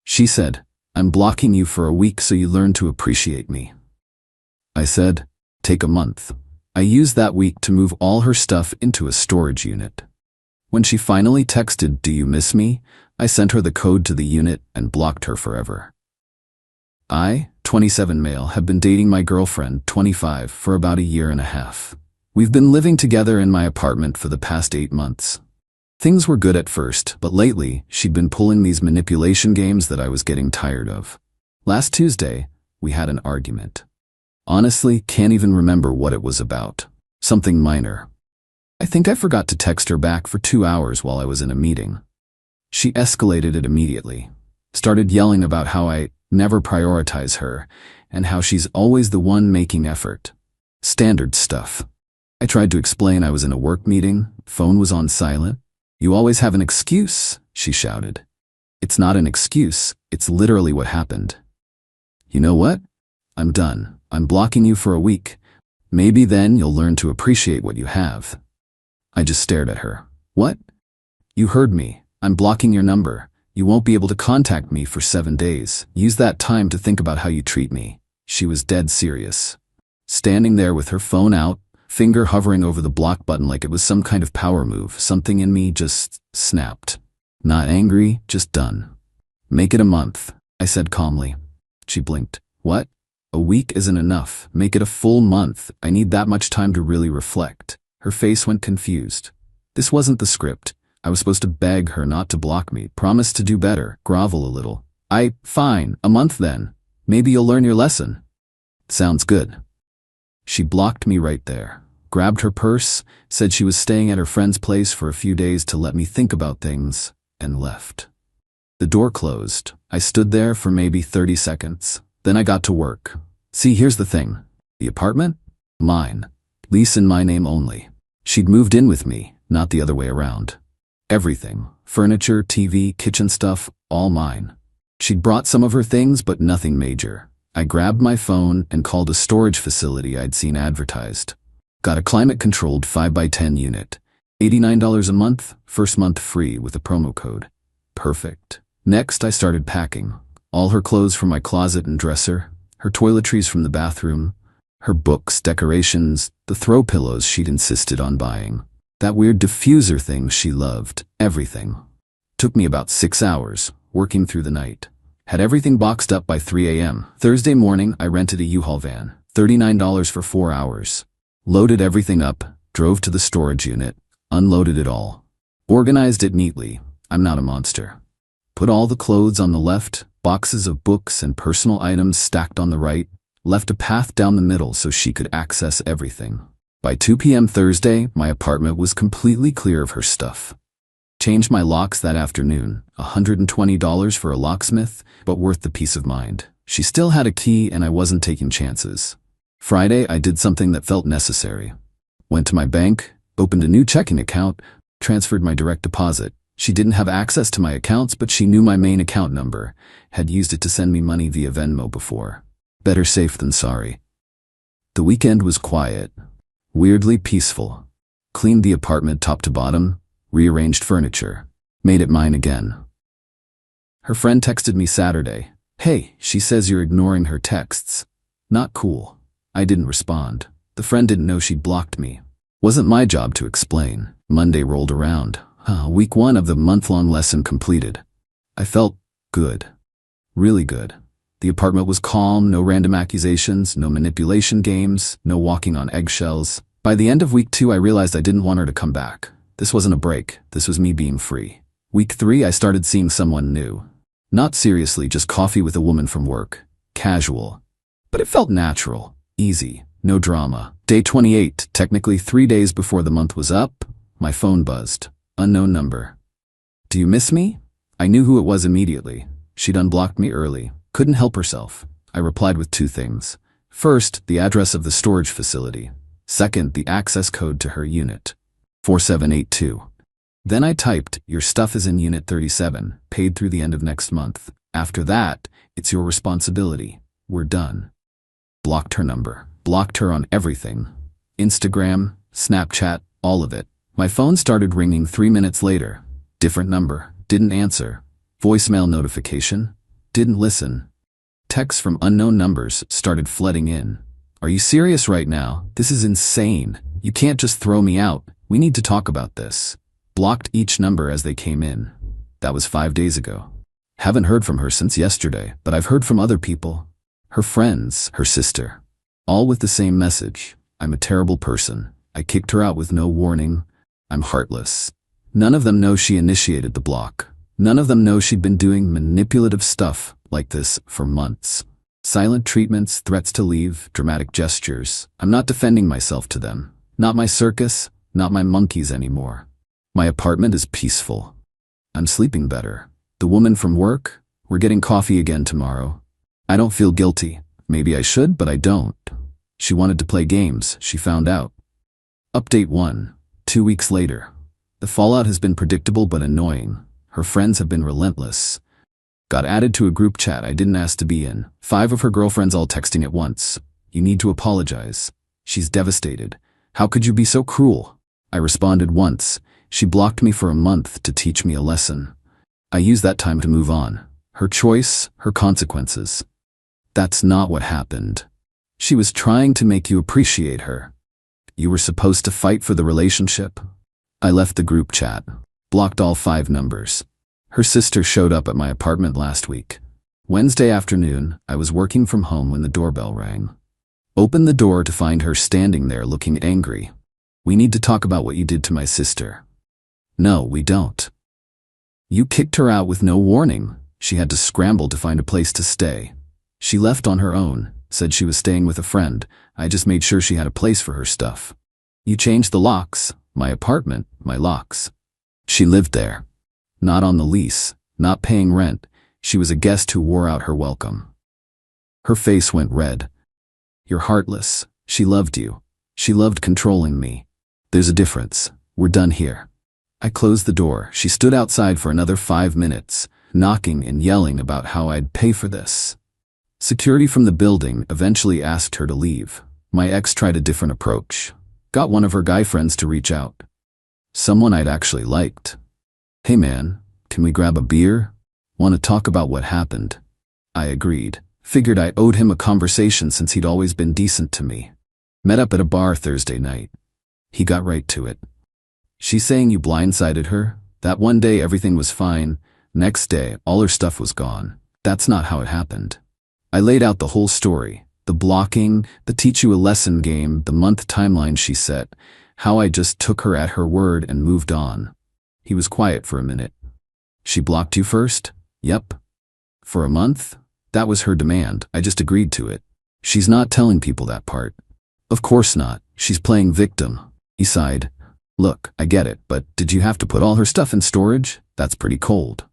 She said, "I'm blocking you for a week so you learn to appreciate me." I said, "Take a month." I used that week to move all her stuff into a storage unit. When she finally texted, "Do you miss me?" I sent her the code to the unit and blocked her forever. I, 27 male, have been dating my girlfriend, 25, for about a year and a half. We've been living together in my apartment for the past 8 months. Things were good at first, but lately, she'd been pulling these manipulation games that I was getting tired of. Last Tuesday, we had an argument. Honestly, can't even remember what it was about. Something minor. I think I forgot to text her back for 2 hours while I was in a meeting. She escalated it immediately. Started yelling about how I never prioritize her and how she's always the one making effort. Standard stuff. I tried to explain I was in a work meeting, phone was on silent. "You always have an excuse," she shouted. "It's not an excuse, it's literally what happened." "You know what? I'm done. I'm blocking you for a week. Maybe then you'll learn to appreciate what you have." I just stared at her. "What?" "You heard me. I'm blocking your number. You won't be able to contact me for 7 days. Use that time to think about how you treat me." She was dead serious. Standing there with her phone out, finger hovering over the block button like it was some kind of power move, something in me just snapped. Not angry, just done. "Make it a month," I said calmly. She blinked. "What? A week isn't enough. Make it a full month. I need that much time to really reflect." Her face went confused. This wasn't the script. I was supposed to beg her not to block me, promise to do better, grovel a little. Fine, a month then. Maybe you'll learn your lesson." "Sounds good." She blocked me right there, grabbed her purse, said she was staying at her friend's place for a few days to let me think about things, and left. The door closed. I stood there for maybe 30 seconds. Then I got to work. See, here's the thing. The apartment? Mine. Lease in my name only. She'd moved in with me, not the other way around. Everything. Furniture, TV, kitchen stuff, all mine. She'd brought some of her things, but nothing major. I grabbed my phone and called a storage facility I'd seen advertised. Got a climate-controlled 5x10 unit. $89 a month, first month free with a promo code. Perfect. Next, I started packing. All her clothes from my closet and dresser, her toiletries from the bathroom, her books, decorations, the throw pillows she'd insisted on buying. That weird diffuser thing she loved, everything. Took me about 6 hours, working through the night. Had everything boxed up by 3 a.m. Thursday morning, I rented a U-Haul van, $39 for 4 hours. Loaded everything up, drove to the storage unit, unloaded it all. Organized it neatly. I'm not a monster. Put all the clothes on the left, boxes of books and personal items stacked on the right, left a path down the middle so she could access everything. By 2 p.m. Thursday, my apartment was completely clear of her stuff. Changed my locks that afternoon, $120 for a locksmith, but worth the peace of mind. She still had a key and I wasn't taking chances. Friday, I did something that felt necessary. Went to my bank, opened a new checking account, transferred my direct deposit. She didn't have access to my accounts, but she knew my main account number, had used it to send me money via Venmo before. Better safe than sorry. The weekend was quiet. Weirdly peaceful. Cleaned the apartment top to bottom, rearranged furniture, made it mine again. Her friend texted me Saturday. "Hey, she says you're ignoring her texts." Not cool. I didn't respond. The friend didn't know she'd blocked me. Wasn't my job to explain. Monday rolled around. Week 1 of the month-long lesson completed. I felt good. Really good. The apartment was calm, no random accusations, no manipulation games, no walking on eggshells. By the end of week 2, I realized I didn't want her to come back. This wasn't a break. This was me being free. Week 3, I started seeing someone new. Not seriously, just coffee with a woman from work. Casual. But it felt natural. Easy. No drama. Day 28, technically 3 days before the month was up, my phone buzzed. Unknown number. "Do you miss me?" I knew who it was immediately. She'd unblocked me early. Couldn't help herself. I replied with 2 things. First, the address of the storage facility. Second, the access code to her unit. 4782. Then I typed, "Your stuff is in Unit 37, paid through the end of next month. After that, it's your responsibility. We're done." Blocked her number. Blocked her on everything. Instagram, Snapchat, all of it. My phone started ringing 3 minutes later. Different number. Didn't answer. Voicemail notification. Didn't listen. Texts from unknown numbers started flooding in. Are you serious right now? This is insane. You can't just throw me out. We need to talk about this. Blocked each number as they came in. That was 5 days ago. Haven't heard from her since yesterday, but I've heard from other people. Her friends, her sister. All with the same message. I'm a terrible person. I kicked her out with no warning. I'm heartless. None of them know she initiated the block. None of them know she'd been doing manipulative stuff like this for months. Silent treatments, threats to leave, dramatic gestures. I'm not defending myself to them. Not my circus, not my monkeys anymore. My apartment is peaceful. I'm sleeping better. The woman from work, we're getting coffee again tomorrow. I don't feel guilty. Maybe I should, but I don't. She wanted to play games, she found out. Update 1. 2 weeks later. The fallout has been predictable but annoying. Her friends have been relentless. Got added to a group chat I didn't ask to be in. 5 of her girlfriends all texting at once. You need to apologize. She's devastated. How could you be so cruel? I responded once. She blocked me for a month to teach me a lesson. I used that time to move on. Her choice, her consequences. That's not what happened. She was trying to make you appreciate her. You were supposed to fight for the relationship. I left the group chat. Blocked all 5 numbers. Her sister showed up at my apartment last week. Wednesday afternoon, I was working from home when the doorbell rang. Opened the door to find her standing there looking angry. We need to talk about what you did to my sister. No, we don't. You kicked her out with no warning. She had to scramble to find a place to stay. She left on her own, said she was staying with a friend. I just made sure she had a place for her stuff. You changed the locks. My apartment, my locks. She lived there. Not on the lease, not paying rent. She was a guest who wore out her welcome. Her face went red. You're heartless. She loved you. She loved controlling me. There's a difference. We're done here. I closed the door. She stood outside for another 5 minutes, knocking and yelling about how I'd pay for this. Security from the building eventually asked her to leave. My ex tried a different approach. Got one of her guy friends to reach out. Someone I'd actually liked. Hey man, can we grab a beer? Want to talk about what happened? I agreed. Figured I owed him a conversation since he'd always been decent to me. Met up at a bar Thursday night. He got right to it. She's saying you blindsided her? That one day everything was fine. Next day, all her stuff was gone. That's not how it happened. I laid out the whole story. The blocking, the teach you a lesson game, the month timeline she set. How I just took her at her word and moved on. He was quiet for a minute. She blocked you first? Yep. For a month? That was her demand. I just agreed to it. She's not telling people that part. Of course not. She's playing victim. He sighed. Look, I get it, but did you have to put all her stuff in storage? That's pretty cold.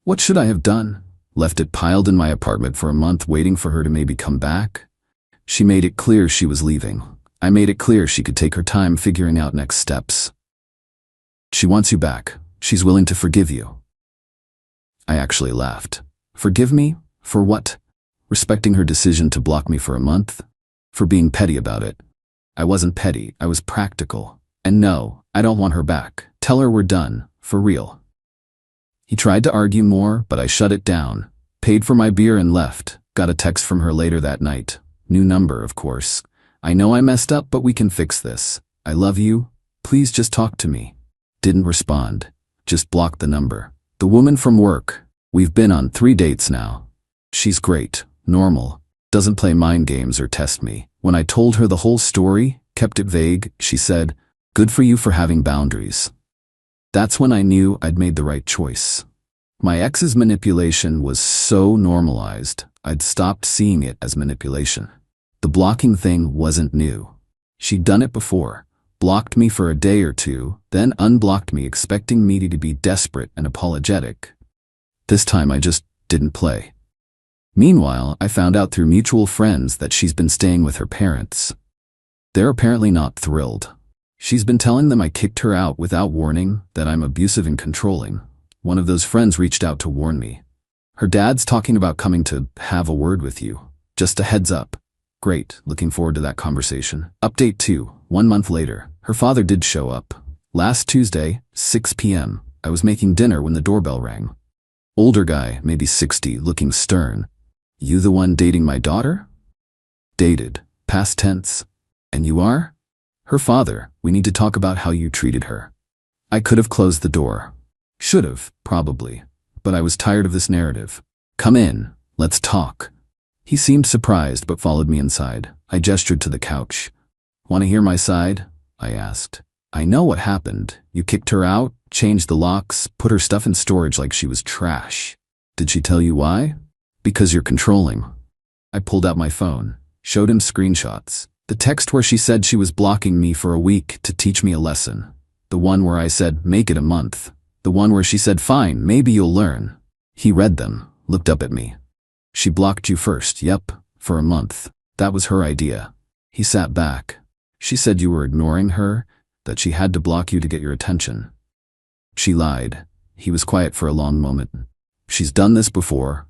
What should I have done? Left it piled in my apartment for a month waiting for her to maybe come back? She made it clear she was leaving. I made it clear she could take her time figuring out next steps. She wants you back. She's willing to forgive you. I actually laughed. Forgive me? For what? Respecting her decision to block me for a month? For being petty about it. I wasn't petty, I was practical. And no, I don't want her back. Tell her we're done, for real. He tried to argue more, but I shut it down. Paid for my beer and left. Got a text from her later that night. New number, of course. I know I messed up, but we can fix this. I love you. Please just talk to me. Didn't respond. Just blocked the number. The woman from work. We've been on 3 dates now. She's great, normal, doesn't play mind games or test me. When I told her the whole story, kept it vague, she said, "Good for you for having boundaries." That's when I knew I'd made the right choice. My ex's manipulation was so normalized, I'd stopped seeing it as manipulation. The blocking thing wasn't new. She'd done it before. Blocked me for a day or two, then unblocked me expecting me to be desperate and apologetic. This time I just didn't play. Meanwhile, I found out through mutual friends that she's been staying with her parents. They're apparently not thrilled. She's been telling them I kicked her out without warning, that I'm abusive and controlling. One of those friends reached out to warn me. Her dad's talking about coming to have a word with you. Just a heads up. Great, looking forward to that conversation. Update 2, 1 month later. Her father did show up. Last Tuesday, 6 p.m. I was making dinner when the doorbell rang. Older guy, maybe 60, looking stern. You the one dating my daughter? Dated. Past tense. And you are? Her father. We need to talk about how you treated her. I could have closed the door. Should have, probably. But I was tired of this narrative. Come in. Let's talk. He seemed surprised but followed me inside. I gestured to the couch. Want to hear my side? I asked. I know what happened. You kicked her out, changed the locks, put her stuff in storage like she was trash. Did she tell you why? Because you're controlling. I pulled out my phone, showed him screenshots. The text where she said she was blocking me for a week to teach me a lesson. The one where I said, make it a month. The one where she said, fine, maybe you'll learn. He read them, looked up at me. She blocked you first, yep, for a month. That was her idea. He sat back. She said you were ignoring her, that she had to block you to get your attention. She lied. He was quiet for a long moment. She's done this before.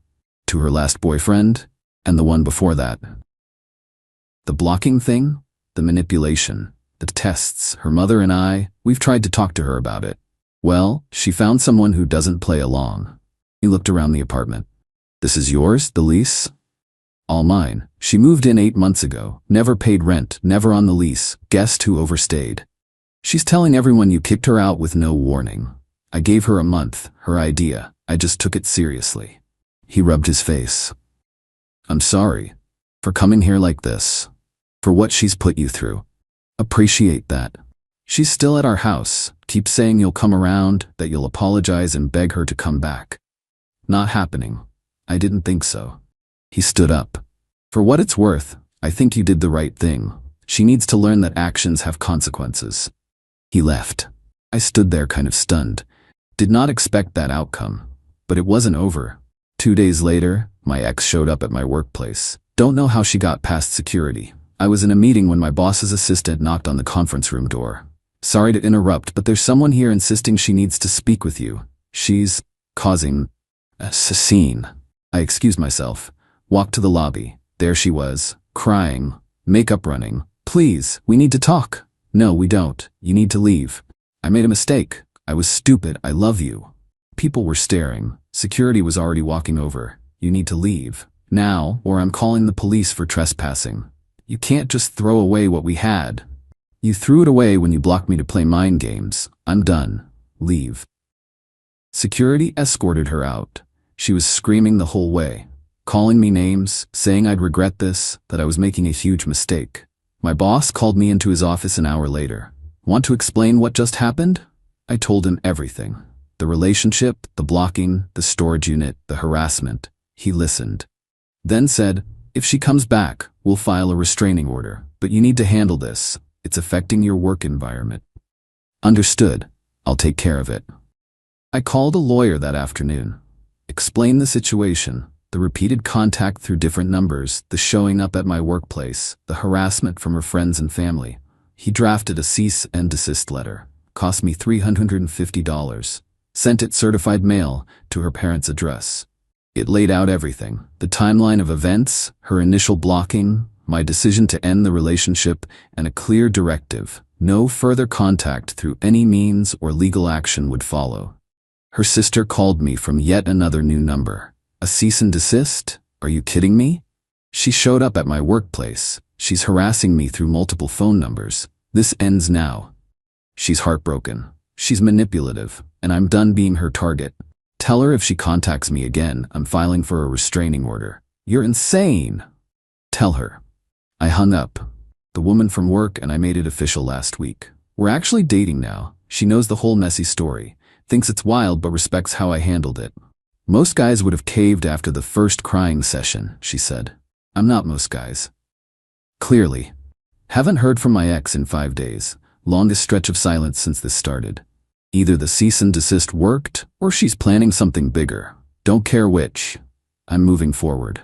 To her last boyfriend, and the one before that. The blocking thing, the manipulation, the tests, her mother and we've tried to talk to her about it. Well, she found someone who doesn't play along. He looked around the apartment. This is yours, the lease? All mine. She moved in 8 months ago, never paid rent, never on the lease, guessed who overstayed. She's telling everyone you kicked her out with no warning. I gave her a month, her idea. I just took it seriously. He rubbed his face. I'm sorry. For coming here like this. For what she's put you through. Appreciate that. She's still at our house. Keep saying you'll come around, that you'll apologize and beg her to come back. Not happening. I didn't think so. He stood up. For what it's worth, I think you did the right thing. She needs to learn that actions have consequences. He left. I stood there kind of stunned. Did not expect that outcome. But it wasn't over. 2 days later, my ex showed up at my workplace. Don't know how she got past security. I was in a meeting when my boss's assistant knocked on the conference room door. Sorry to interrupt, but there's someone here insisting she needs to speak with you. She's causing a scene. I excused myself, walked to the lobby. There she was, crying, makeup running. Please, we need to talk. No, we don't. You need to leave. I made a mistake. I was stupid. I love you. People were staring. Security was already walking over. You need to leave. Now, or I'm calling the police for trespassing. You can't just throw away what we had. You threw it away when you blocked me to play mind games. I'm done. Leave. Security escorted her out. She was screaming the whole way, calling me names, saying I'd regret this, that I was making a huge mistake. My boss called me into his office an hour later. Want to explain what just happened? I told him everything. The relationship, the blocking, the storage unit, the harassment. He listened. Then said, if she comes back, we'll file a restraining order, but you need to handle this. It's affecting your work environment. Understood. I'll take care of it. I called a lawyer that afternoon. Explained the situation, the repeated contact through different numbers, the showing up at my workplace, the harassment from her friends and family. He drafted a cease and desist letter. Cost me $350. Sent it certified mail to her parents' address. It laid out everything, the timeline of events, her initial blocking, my decision to end the relationship, and a clear directive. No further contact through any means or legal action would follow. Her sister called me from yet another new number. A cease and desist? Are you kidding me? She showed up at my workplace. She's harassing me through multiple phone numbers. This ends now. She's heartbroken. She's manipulative, and I'm done being her target. Tell her if she contacts me again, I'm filing for a restraining order. You're insane. Tell her. I hung up. The woman from work and I made it official last week. We're actually dating now. She knows the whole messy story. Thinks it's wild but respects how I handled it. Most guys would have caved after the first crying session, she said. I'm not most guys. Clearly. Haven't heard from my ex in 5 days. Longest stretch of silence since this started. Either the cease and desist worked, or she's planning something bigger. Don't care which. I'm moving forward.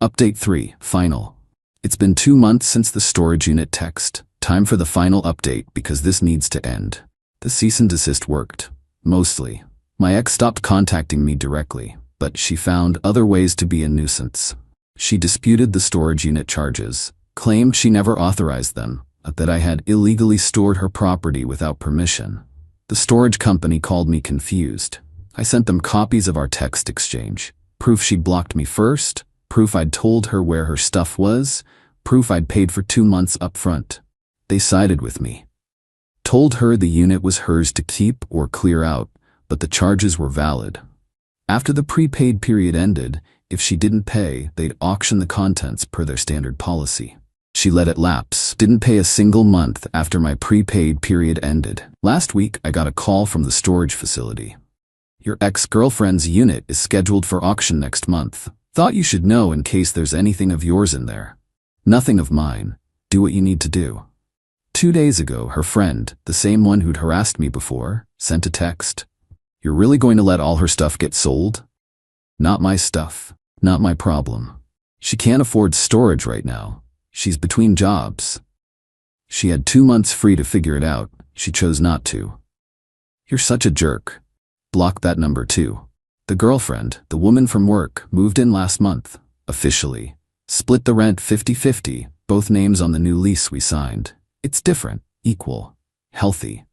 Update 3, final. It's been 2 months since the storage unit text. Time for the final update because this needs to end. The cease and desist worked. Mostly. My ex stopped contacting me directly, but she found other ways to be a nuisance. She disputed the storage unit charges, claimed she never authorized them, that I had illegally stored her property without permission. The storage company called me confused. I sent them copies of our text exchange. Proof she blocked me first, proof I'd told her where her stuff was, proof I'd paid for 2 months up front. They sided with me. Told her the unit was hers to keep or clear out, but the charges were valid. After the prepaid period ended, if she didn't pay, they'd auction the contents per their standard policy. She let it lapse, didn't pay a single month after my prepaid period ended. Last week, I got a call from the storage facility. Your ex-girlfriend's unit is scheduled for auction next month. Thought you should know in case there's anything of yours in there. Nothing of mine. Do what you need to do. 2 days ago, her friend, the same one who'd harassed me before, sent a text. You're really going to let all her stuff get sold? Not my stuff. Not my problem. She can't afford storage right now. She's between jobs. She had 2 months free to figure it out. She chose not to. You're such a jerk. Block that number too. The girlfriend, the woman from work, moved in last month. Officially. Split the rent 50-50, both names on the new lease we signed. It's different, equal, healthy.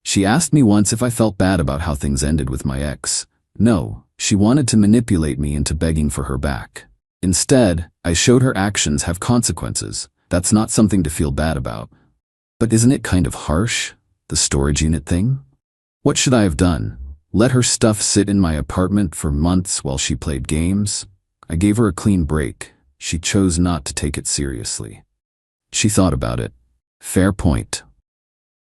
She asked me once if I felt bad about how things ended with my ex. No, she wanted to manipulate me into begging for her back. Instead, I showed her actions have consequences. That's not something to feel bad about. But isn't it kind of harsh, the storage unit thing? What should I have done? Let her stuff sit in my apartment for months while she played games? I gave her a clean break. She chose not to take it seriously. She thought about it. Fair point.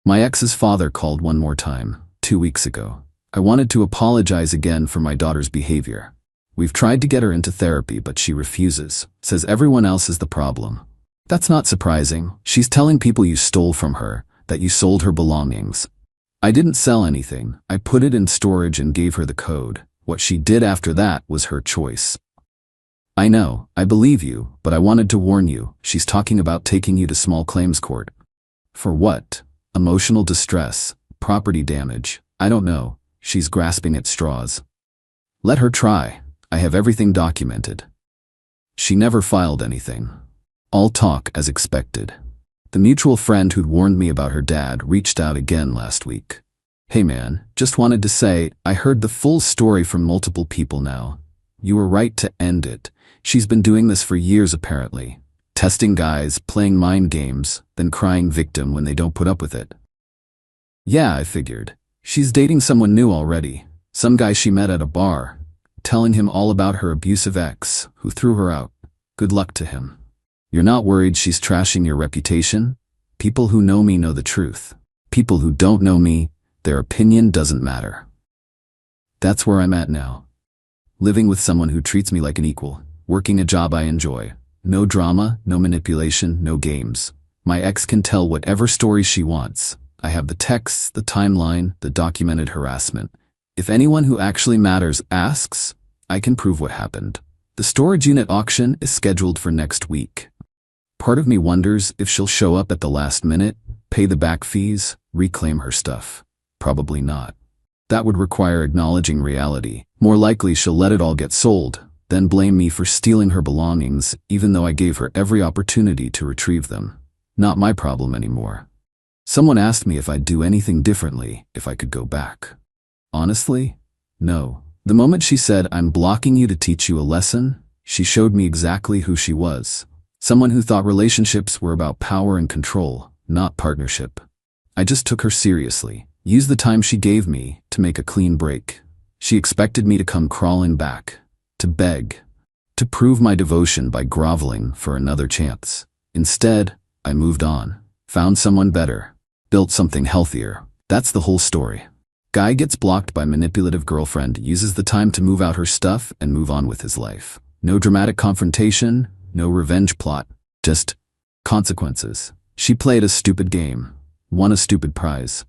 My ex's father called one more time, 2 weeks ago. I wanted to apologize again for my daughter's behavior. We've tried to get her into therapy, but she refuses, says everyone else is the problem. That's not surprising. She's telling people you stole from her, that you sold her belongings. I didn't sell anything. I put it in storage and gave her the code. What she did after that was her choice. I know, I believe you, but I wanted to warn you. She's talking about taking you to small claims court. For what? Emotional distress, property damage, I don't know. She's grasping at straws. Let her try. I have everything documented. She never filed anything. All talk as expected. The mutual friend who'd warned me about her dad reached out again last week. Hey man, just wanted to say, I heard the full story from multiple people now. You were right to end it. She's been doing this for years apparently. Testing guys, playing mind games, then crying victim when they don't put up with it. Yeah, I figured. She's dating someone new already. Some guy she met at a bar. Telling him all about her abusive ex, who threw her out. Good luck to him. You're not worried she's trashing your reputation? People who know me know the truth. People who don't know me, their opinion doesn't matter. That's where I'm at now. Living with someone who treats me like an equal, working a job I enjoy. No drama, no manipulation, no games. My ex can tell whatever story she wants. I have the texts, the timeline, the documented harassment. If anyone who actually matters asks, I can prove what happened. The storage unit auction is scheduled for next week. Part of me wonders if she'll show up at the last minute, pay the back fees, reclaim her stuff. Probably not. That would require acknowledging reality. More likely she'll let it all get sold, then blame me for stealing her belongings, even though I gave her every opportunity to retrieve them. Not my problem anymore. Someone asked me if I'd do anything differently, if I could go back. Honestly, no. The moment she said, I'm blocking you to teach you a lesson, she showed me exactly who she was. Someone who thought relationships were about power and control, not partnership. I just took her seriously, used the time she gave me to make a clean break. She expected me to come crawling back, to beg, to prove my devotion by groveling for another chance. Instead, I moved on, found someone better, built something healthier. That's the whole story. Guy gets blocked by manipulative girlfriend, uses the time to move out her stuff and move on with his life. No dramatic confrontation, no revenge plot, just consequences. She played a stupid game, won a stupid prize.